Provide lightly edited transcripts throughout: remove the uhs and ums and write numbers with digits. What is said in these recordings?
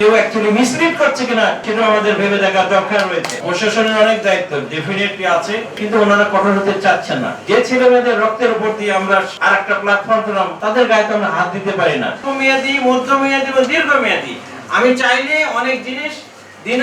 কেউ actually mislead করছে কিনা সেটা আমাদের ভেবে দেখা দরকার রয়েছে। প্রশাসনের অনেক দায়িত্ব ডেফিনেটলি আছে, কিন্তু ওনারা কঠোর হতে চাচ্ছেন না। যে ছেলে মেয়েদের রক্তের উপর দিয়ে আমরা আরেকটা প্ল্যাটফর্ম পেলাম, তাদের গায়ে তো আমরা হাত দিতে পারি না। মেয়াদি, মধ্যমেয়াদী এবং দীর্ঘমেয়াদী আমি চাইলে অনেক জিনিস দিন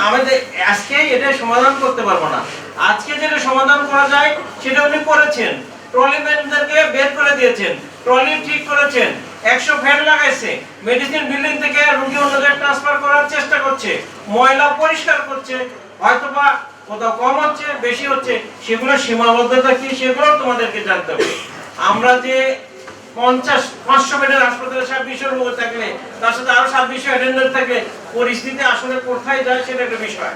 আমাদের আজকে এটা সমাধান করতে পারবো না। আজকে যেটা সমাধান করা যায় সেটা উনি করেছেন। ট্রলি ম্যানদেরকে বের করে দিয়েছেন, ট্রলি ঠিক করেছেন, 100 ফ্যান লাগাইছে, মেডিসিন বিল্ডিং থেকে রোগী অন্য জায়গায় ট্রান্সফার করার চেষ্টা করছে, ময়লা পরিষ্কার করছে। হয়তোবা কোথাও কম হচ্ছে, বেশি হচ্ছে, সেগুলো সীমাবদ্ধতা কি সেগুলো তোমাদেরকে জানতে হবে। আমরা যে 500 বেডের হাসপাতালে 2600 রোগী থাকলে তার সাথে আরো 2600 অ্যাটেন্ডেন্ট থাকলে পরিস্থিতি আসলে কোথায় যায় সেটা একটা বিষয়।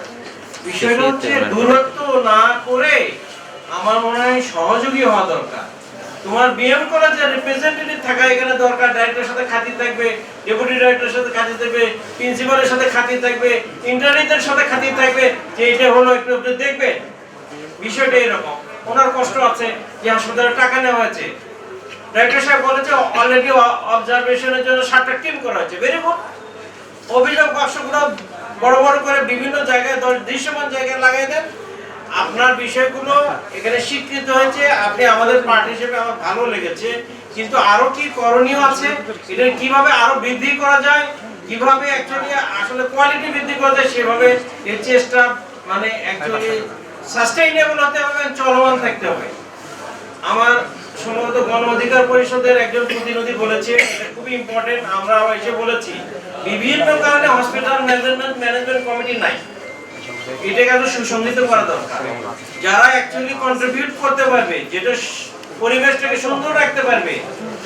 বিষয়টা হচ্ছে দূরত্ব না করে আমার মনে হয় সহযোগী হওয়া দরকার। তোমার বিএম কলেজের রিপ্রেজেন্টেটিভ থাকা এখানে দরকার, ডাইরেক্টরের সাথে খাতির থাকবে, ডেপুটি ডাইরেক্টরের সাথে খাতির থাকবে, প্রিন্সিপালের সাথে খাতির থাকবে, ইন্টার্নিদের সাথে খাতির থাকবে, যে এটা হলো একটু একটু দেখবে। বিষয়টা এরকম, ওনার কষ্ট আছে যে হাসপাতালে টাকা নেওয়া হয়েছে, ডাইরেক্টর সাহেব বলেছে অলরেডি অবজারভেশনের জন্য 7টা টিম করা হয়েছে। Very good. অভিযোগ বাক্সগুলো বড় বড় করে বিভিন্ন জায়গায় দৃশ্যমান জায়গায় লাগাই দেন। আপনার বিষয়গুলো এখানে স্বীকৃত হয়েছে, আপনি আমাদের পার্টি হিসেবে আমার ভালো লেগেছে, কিন্তু আরো কি করণীয় আছে, এটা কিভাবে আরো বৃদ্ধি করা যায়, কিভাবে অ্যাকচুয়ালি আসলে কোয়ালিটি বৃদ্ধি করা যায়, সেভাবে এর চেষ্টা মানে অ্যাকচুয়ালি সাস্টেইনেবল হতে হবে, চলমান থাকতে হবে। আমার সম্ভবত গণ অধিকার পরিষদের একজন প্রতিনিধি বলেছে, এটা খুবই ইম্পর্টেন্ট, আমরা এসে বলেছি বিভিন্ন কারণে হসপিটাল ম্যানেজমেন্ট কমিটি নাই। এটাকে আরো সুসংগঠিত করা দরকার। যারা অ্যাকচুয়ালি কন্ট্রিবিউট করতে পারবে, যেটা পরিবেশটাকে সুন্দর রাখতে পারবে,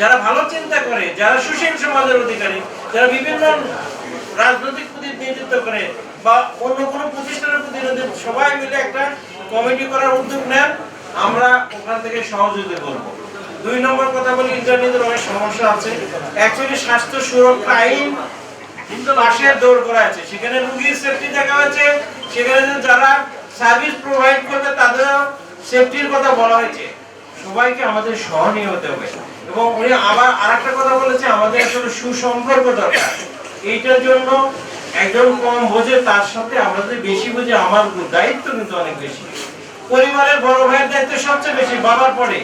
যারা ভালো চিন্তা করে, যারা সুশীল সমাজের অধিকারী, যারা বিভিন্ন রাজনৈতিক প্রতিনিধিত্ব করে বা অন্য কোনো প্রতিষ্ঠানের প্রতিনিধি, সবাই মিলে একটা কমিটি করার উদ্যোগ নেন, আমরা ওখান থেকে সহযোগিতা করব। 2 নম্বর কথা বলি, ইন্টারনেটের অনেক সমস্যা আছে। অ্যাকচুয়ালি স্বাস্থ্য সুরক্ষা আইন পাশে দৌড় করা আছে, সেখানে রোগীর সেফটি দেখা হয়েছে, সেখানে যারা সার্ভিস প্রোভাইড করবে তাদের সেফটির কথা বলা হয়েছে। সবাইকে আমাদের সহনীয় হতে হবে। এবং উনি আবার আরেকটা কথা বলেছে, আমাদের আসলে সুসম্পর্ক দরকার। এইটার জন্য একজন কম বোঝে তার সাথে আমরা যদি বেশি বুঝি, আমার দায়িত্ব কিন্তু অনেক বেশি। পরিবারের বড় ভাইয়ের দায়িত্ব সবচেয়ে বেশি, বাবার পরে।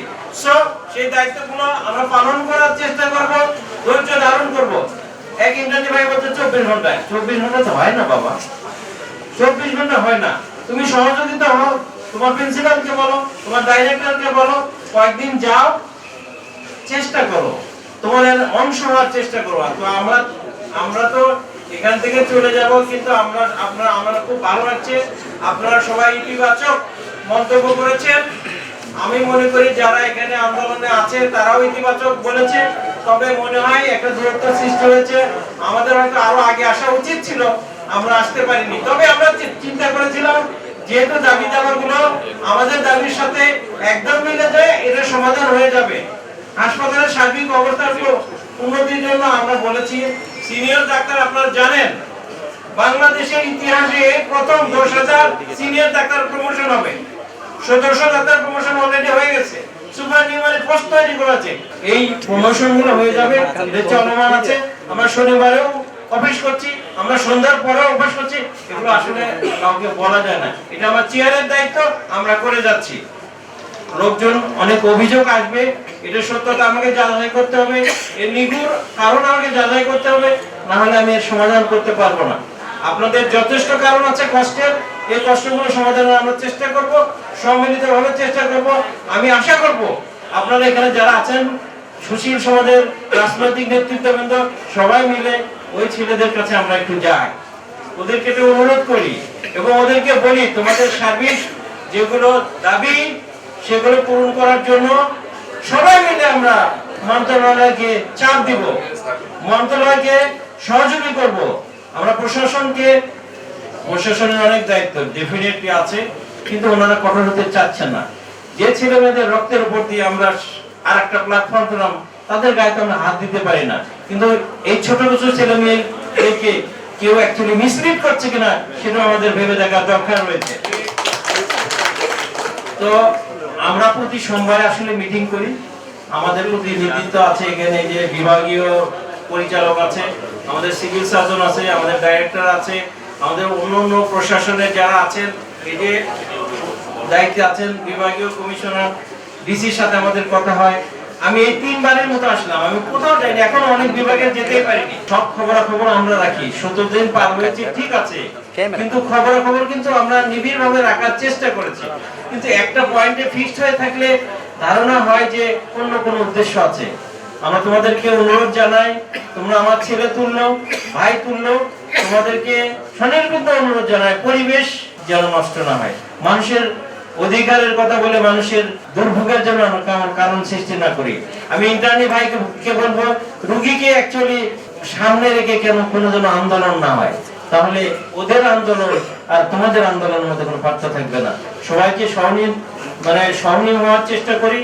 সেই দায়িত্বগুলো আমরা পালন করার চেষ্টা করব, ধৈর্য ধারণ করব। এক ইন্টার্নি ভাই বলতে 24 ঘন্টায়, 24 ঘন্টা তো হয় না বাবা, 24 ঘন্টা হয় না। তুমি সহযোগিতা হও, তোমার প্রিন্সিপালকে বলো, তোমার ডাইরেক্টরকে বলো, কয়েকদিন যাও, চেষ্টা করো, তোমার অংশ হওয়ার চেষ্টা করো। তো আমরা তো এখান থেকে চলে যাব, কিন্তু আমরা খুব ভালো লাগছে, আপনারা সবাই ইতিবাচক মন্তব্য করেছেন। আমি মনে করি যারা এখানে আন্দোলনে আছে তারাও ইতিবাচক বলেছে। তবে মনে হয় একটা দূরত্ব সৃষ্টি হয়েছে, আমাদের হয়তো আরো আগে আসা উচিত ছিল, আমরা আসতে পারিনি। তবে আমরা চিন্তা করেছিলাম যেহেতু দাবি দাবাগুলো আমাদের দাবির সাথে একদম মিলে যায়, এটা সমাধান হয়ে যাবে। হাসপাতালের সার্বিক অবস্থার উন্নতির জন্য আমরা বলেছি সিনিয়র ডাক্তার, আপনারা জানেন বাংলাদেশের ইতিহাসে প্রথম 10,000 সিনিয়র ডাক্তার প্রমোশন হবে। 1700 ডাক্তার প্রমোশন অলরেডি হয়ে গেছে, সুপার নিউমারি পোস্ট তৈরি করেছে। এই প্রমোশন গুলো হয়ে যাবে, এটা চলমান আছে। আমরা শনিবারেও অফিস করছি, আমরা সন্ধ্যার পরেও অফিস করছি, এগুলো আসলে কাউকে বলা যায় না, এটা আমার চেয়ারের দায়িত্ব, আমরা করে যাচ্ছি। লোকজন অনেক অভিযোগ আসবে, এটা সত্যতা আমাকে যাচাই করতে হবে, এর নিগুড় কারণ আমাকে যাচাই করতে হবে, না হলে আমি এর সমাধান করতে পারবো না। আপনাদের যথেষ্ট কারণ আছে কষ্টের, এই কষ্টগুলো সমাধানের আমরা চেষ্টা করব, সম্মিলিতভাবে চেষ্টা করব। আমি আশা করব আপনারা এখানে যারা আছেন সুশীল সমাজের রাজনৈতিক নেতৃত্ববৃন্দ সবাই মিলে ওই ছেলেদের কাছে আমরা একটু যাই, ওদেরকে একটু অনুরোধ করি এবং ওদেরকে বলি তোমাদের সার্বিক যেগুলো দাবি সেগুলো পূরণ করার জন্য সবাই মিলে আমরা মন্ত্রণালয়কে চাপ দিব, মন্ত্রণালয়কে সহযোগী করব। আমরা প্রশাসনের অনেক দায়িত্ব ডেফিনেটলি আছে, কিন্তু ওনারা কঠোর হতে চাচ্ছেন না। যে ছেলে মেয়েদের রক্তের উপর দিয়ে আমরা আরেকটা প্ল্যাটফর্ম পেলাম, তাদের গায়ে তো আমরা হাত দিতে পারি না। কিন্তু এই ছোট ছোট ছেলে মেয়েকে কেউ অ্যাকচুয়ালি মিসলিড করছে কিনা সেটা আমাদের ভেবে দেখা দরকার রয়েছে। তো আমরা প্রতি সোমবারে আসলে মিটিং করি, আমাদের প্রতিনিধিত্ব আছে এখানে, যে বিভাগীয় পরিচালক আছে, আমাদের সিভিল সার্জন আছে, আমাদের ডাইরেক্টর আছে, আমাদের অন্য প্রশাসনের যারা আছেন, এই যে দায়িত্বে আছেন, বিভাগীয় কমিশনার, ডিসির সাথে আমাদের কথা হয়। আমি এই 3 বারের মতো আসলাম, আমি কোথাও যাইনি, এখনো অনেক বিভাগে যেতেই পারিনি। সব খবরাখবর আমরা রাখি, 17 দিন পার হয়েছে ঠিক আছে, কিন্তু খবরাখবর কিন্তু আমরা নিবিড়ভাবে রাখার চেষ্টা করেছি। কিন্তু একটা পয়েন্টে ফিক্সড হয়ে থাকলে ধারণা হয় যে অন্য কোনো উদ্দেশ্য আছে। আমরা তোমাদেরকে অনুরোধ জানাই, তোমরা আমার ছেলে তুল্য, ভাই তুল্য, তোমাদেরকে স্বনির্বন্ধ অনুরোধ জানাই, পরিবেশ যেন নষ্ট না হয়, মানুষের অধিকারের কথা বলে মানুষের দুর্ভোগের জন্য কারণ সৃষ্টি না করি। আমি ইন্টার্নি ভাইকে বলবো, রুগীকে অ্যাকচুয়ালি সামনে রেখে কেন কোনো যেন আন্দোলন না হয়, তাহলে ওদের আন্দোলন আর তোমাদের আন্দোলনের মধ্যে কোনো পার্থক্য থাকবে না। সবাইকে সহনীয় হওয়ার চেষ্টা করি।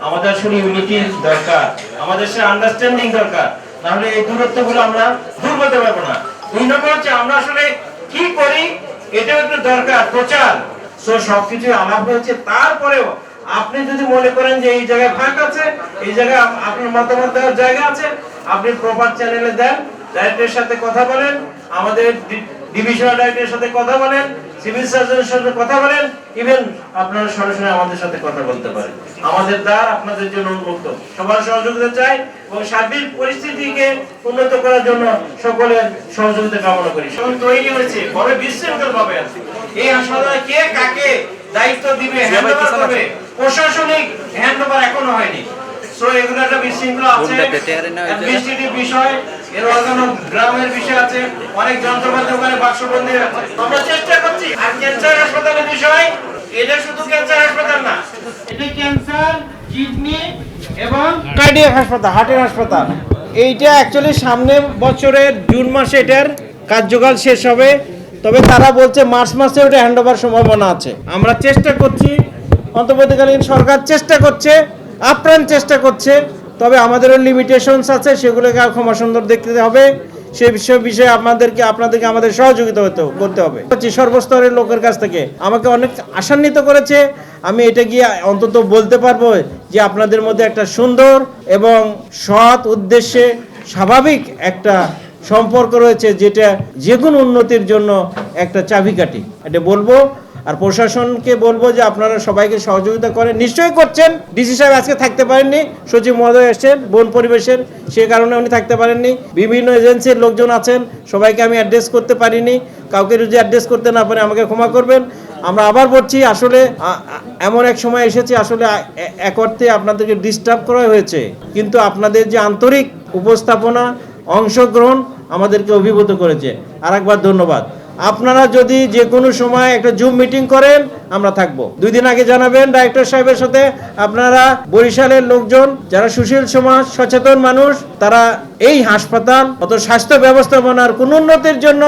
আমাদের আসলে ইউনিটি দরকার, আমাদের সে আন্ডারস্ট্যান্ডিং দরকার, নাহলে এই দূরত্বগুলো আমরা দূর করতে পারবো না। 2 নম্বর হচ্ছে আমরা আসলে কি করি এটাও একটু দরকার, প্রচার। সবকিছু আলাপ হয়েছে, তারপরেও আপনি যদি মনে করেন যে এই জায়গায় ফাঁক আছে, এই জায়গায় আপনার মতামত দেওয়ার জায়গা আছে, আপনি প্রপার চ্যানেলে দেন, ডাইরেক্টরের সাথে কথা বলেন, আমাদের ডিভিশনাল ডাইরেক্টরের সাথে কথা বলেন, সিভিল সার্জনের সাথে কথা বলেন, ইভেন আপনারা সরাসরি আমাদের সাথে কথা বলতে পারেন। আমাদের দ্বার আপনাদের জন্য উন্মুক্ত, সবার সহযোগিতা চাই এবং সার্বিক পরিস্থিতিকে উন্নত করার জন্য সকলের সহযোগিতা কামনা করি। সব তৈরি হয়েছে, বড় বিশৃঙ্খল ভাবে আছে। এই হাসপাতালে কে কাকে দায়িত্ব দিবে, হ্যান্ডওভার করবে, প্রশাসনিক হ্যান্ডওভার এখনো হয়নি। সো এগুলো একটা বিশৃঙ্খলা আছে, অ্যাডমিনিস্ট্রেটিভ বিষয়, এর অর্গানো গ্রামের বিষয় আছে, অনেক যন্ত্রপাতি ওখানে বাক্সবন্দি আছে। আমরা চেষ্টা করছি। আর ক্যান্সার হাসপাতালের বিষয়, এটা শুধু ক্যান্সার হাসপাতাল না, এটা ক্যান্সার, কিডনি এবং কার্ডিয়াক হাসপাতাল, হার্টের হাসপাতাল। এইটা অ্যাকচুয়ালি সামনের বছরের জুন মাসে এটার কার্যকাল শেষ হবে, তবে তারা বলছে মার্চ মাসে ওটা হ্যান্ডওভার সম্ভাবনা আছে। আমরা চেষ্টা করছি, অন্তর্বর্তীকালীন সরকার চেষ্টা করছে, আপ্রাণ চেষ্টা করছে, তবে আমাদেরও লিমিটেশনস আছে, সেগুলোকে ক্ষমা সুন্দর দেখতে হবে। সেই বিষয়ে আপনাদেরকে আমাদের সহযোগিতা করতে হবে। সর্বস্তরের লোকের কাছ থেকে আমাকে অনেক আশান্বিত করেছে। আমি এটা গিয়ে অন্তত বলতে পারবো যে আপনাদের মধ্যে একটা সুন্দর এবং সৎ উদ্দেশ্যে স্বাভাবিক একটা সম্পর্ক রয়েছে, যেটা যে কোনো উন্নতির জন্য একটা চাবিকাঠি, এটা বলবো। আর প্রশাসনকে বলবো যে আপনারা সবাইকে সহযোগিতা করেন, নিশ্চয়ই করছেন। ডিসি সাহেব আজকে থাকতে পারেননি, সচিব মহোদয় এসেছেন বন পরিবেশের, সে কারণে উনি থাকতে পারেননি। বিভিন্ন এজেন্সির লোকজন আছেন, সবাইকে আমি অ্যাড্রেস করতে পারিনি। কাউকে যদি অ্যাড্রেস করতে না পারে আমাকে ক্ষমা করবেন। আমরা আবার বলছি, আসলে এমন এক সময় এসেছে, আসলে এক অর্থে আপনাদেরকে ডিস্টার্ব করা হয়েছে, কিন্তু আপনাদের যে আন্তরিক উপস্থাপনা, অংশগ্রহণ আমাদেরকে অভিভূত করেছে। আরেকবার ধন্যবাদ। আপনারা যদি যে কোনো সময় একটা জুম মিটিং করেন, আমরা থাকবো। 2 দিন আগে জানাবেন ডাইরেক্টর সাহেবের সাথে। আপনারা বরিশালের লোকজন যারা সুশীল সমাজ, সচেতন মানুষ, তারা এই হাসপাতাল অত স্বাস্থ্য ব্যবস্থাপনার কোন উন্নতির জন্য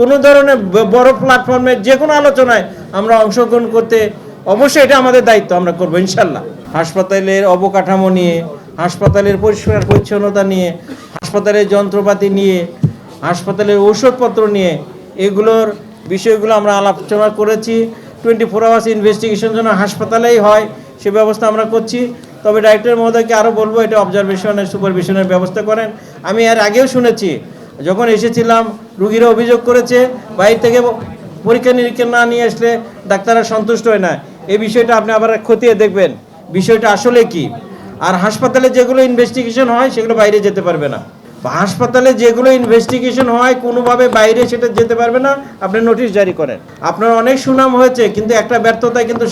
কোনো ধরনের বড় প্ল্যাটফর্মে যে কোনো আলোচনায় আমরা অংশগ্রহণ করতে, অবশ্যই এটা আমাদের দায়িত্ব, আমরা করবো ইনশাল্লাহ। হাসপাতালের অবকাঠামো নিয়ে, হাসপাতালের পরিষ্কার পরিচ্ছন্নতা নিয়ে, হাসপাতালের যন্ত্রপাতি নিয়ে, হাসপাতালের ঔষধপত্র নিয়ে, এগুলোর বিষয়গুলো আমরা আলোচনা করেছি। 24 আওয়ার্স ইনভেস্টিগেশন যেন হাসপাতালেই হয়, সে ব্যবস্থা আমরা করছি। তবে ডাইরেক্টর মহোদয়কে আরও বলবো, এটা অবজারভেশনের সুপারভিশনের ব্যবস্থা করেন। আমি এর আগেও শুনেছি, যখন এসেছিলাম রুগীরা অভিযোগ করেছে বাইরে থেকে পরীক্ষা নিরীক্ষা না নিয়ে আসলে ডাক্তাররা সন্তুষ্ট হয় না। এই বিষয়টা আপনি আবার খতিয়ে দেখবেন, বিষয়টা আসলে কি। আর হাসপাতালে যেগুলো ইনভেস্টিগেশন হয় সেগুলো বাইরে যেতে পারবে না। হাসপাতালে যেগুলো ইনভেস্টিগেশন হয় কোনোভাবে বাইরে সেটা যেতে পারবে না। আপনি নোটিশ জারি করেন। আপনার অনেক সুনাম হয়েছে, কিন্তু একটা ব্যর্থতায় কিন্তু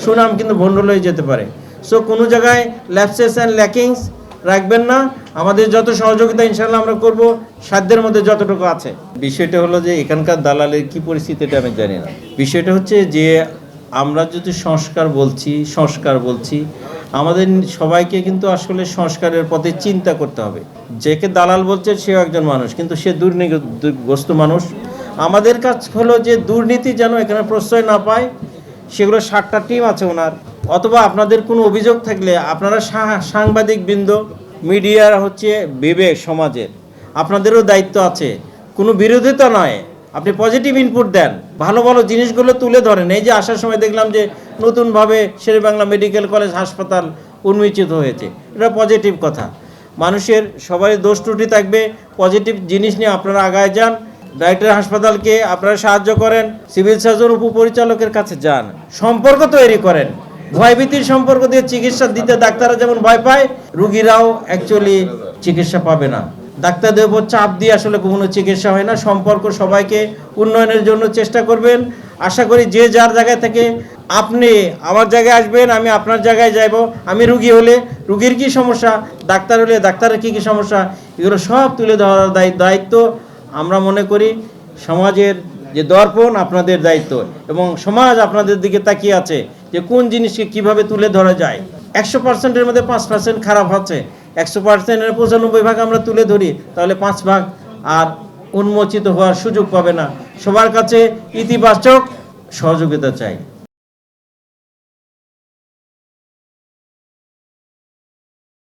সুনাম কিন্তু ভণ্ডুল হয়ে যেতে পারে। সো কোনো জায়গায় ল্যাপসেস অ্যান্ড ল্যাকিংস রাখবেন না। আমাদের যত সহযোগিতা ইনশাল্লাহ আমরা করব, সাধ্যের মধ্যে যতটুকু আছে। বিষয়টা হলো যে এখানকার দালালের কি পরিস্থিতিটা আমি জানি না। বিষয়টা হচ্ছে যে আমরা যদি সংস্কার বলছি, আমাদের সবাইকে কিন্তু আসলে সংস্কারের পথে চিন্তা করতে হবে। যাকে দালাল বলছে সেও একজন মানুষ, কিন্তু সে দুর্নীতিগ্রস্ত মানুষ। আমাদের কাজ হলো যে দুর্নীতি যেন এখানে প্রশ্রয় না পায়, সেগুলো 7টা টিম আছে ওনার। অথবা আপনাদের কোনো অভিযোগ থাকলে আপনারা সাংবাদিক বৃন্দ, মিডিয়ার হচ্ছে বিবেক সমাজের, আপনাদেরও দায়িত্ব আছে। কোনো বিরোধিতা নয়, আপনি পজিটিভ ইনপুট দেন, ভালো ভালো জিনিসগুলো তুলে ধরেন। এই যে আসার সময় দেখলাম যে নতুনভাবে শেরেবাংলা মেডিকেল কলেজ হাসপাতাল উন্মোচিত হয়েছে, এটা পজিটিভ কথা। মানুষের সবারই দোষ ত্রুটি থাকবে, পজিটিভ জিনিস নিয়ে আপনারা আগায় যান। ডাইরেক্টর হাসপাতালকে আপনারা সাহায্য করেন, সিভিল সার্জন উপপরিচালকের কাছে যান, সম্পর্ক তৈরি করেন। ভয়ভীতির সম্পর্ক দিয়ে চিকিৎসা দিতে ডাক্তাররা যেমন ভয় পায়, রুগীরাও অ্যাকচুয়ালি চিকিৎসা পাবে না। ডাক্তারদের উপর চাপ দিয়ে আসলে কোনো চিকিৎসা হয় না। সম্পর্ক সবাইকে উন্নয়নের জন্য চেষ্টা করবেন। আশা করি যে যার জায়গায় থেকে আপনি আমার জায়গায় আসবেন, আমি আপনার জায়গায় যাব। আমি রুগী হলে রুগীর কী সমস্যা, ডাক্তার হলে ডাক্তারের কী কী সমস্যা, এগুলো সব তুলে ধরার দায়িত্ব আমরা মনে করি সমাজের যে দর্পণ আপনাদের দায়িত্ব, এবং সমাজ আপনাদের দিকে তাকিয়ে আছে যে কোন জিনিসকে কিভাবে তুলে ধরা যায়। 100%-এর মধ্যে 5% খারাপ হচ্ছে, 100%-এর 95% আমরা তুলে ধরি, তাহলে 5% আর উন্মোচিত হওয়ার সুযোগ পাবে না। সবার কাছে ইতিবাচক সহযোগিতা চাই।